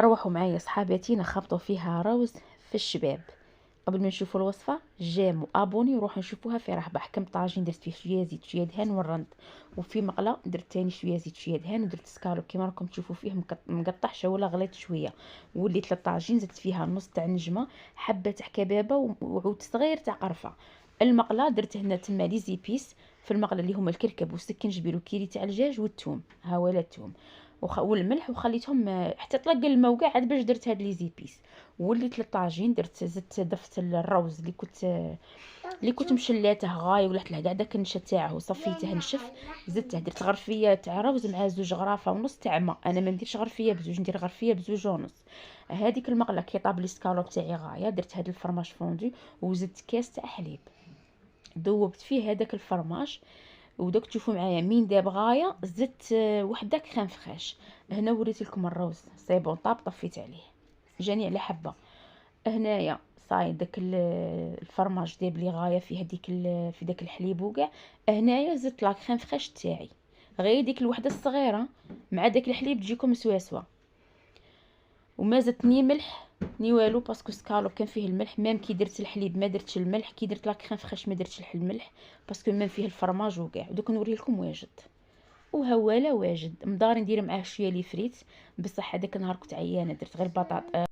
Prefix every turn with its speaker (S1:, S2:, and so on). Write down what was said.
S1: اروحوا معايا صحاباتي نخبطوا فيها روز في الشباب. قبل ما نشوفوا الوصفه جيم وابوني وروحوا نشوفوها في رحبه. حكم طاجين درت فيه شويه زيت شويه دهان والرند، وفي مقله درت تاني شويه زيت شويه دهان، ودرت سكالوب كيما راكم تشوفوا فيه مقطع شوله غليت شويه. وليت للطاجين زدت فيها نص تاع نجمه، حبه تاع كبابه وعود صغير تاع قرفه. المقله درت هنا تما لي زيبيس في المقله اللي هما الكركب والسكنجبير وكيري تاع الدجاج والثوم، ها هو الثوم والملح، وخليتهم حتى طلق الماء وكاع عاد باش درت هاد لي زيبيس. وليت للطاجين زدت ضفت الروز اللي كنت مشلاتها غاي ولحت له كاع داك النشا تاعه وصفيته نشف. زدته درت غرفيه تاع روز مع زوج غرافه ونص تاع ماء. انا ما نديرش غرفيه بزوج، ندير غرفيه بزوج ونص. هذيك المقله كي طاب لي سكالوب تاعي غايه درت هاد الفرماج فوندو وزدت كاس تاع حليب، ذوبت فيه هذاك الفرماج. ودوك تشوفوا معايا مين داب غايه زدت وحده كريم فريش. هنا وريت لكم الروز سي بون طاب، طفيت عليه جاني على حبه. هنايا صاي داك الفرماج داب لي غايه في هذيك في داك الحليب وكاع. هنايا زدت لا كريم فريش تاعي، غير ديك الوحده الصغيره مع داك الحليب تجيكم سواسوه. وما زدت ني ملح ني والو باسكو سكالوب كان فيه الملح. ميم كي درت الحليب ما درتش الملح، كي درت لا كريم فريش ما درتش الملح باسكو ميم فيه الفرماج وكاع. دوك نوري لكم واجد وهوالا واجد. مداري ندير معاه شويه لي فريت، بصح هذاك النهار كنت عيانه درت غير بطاط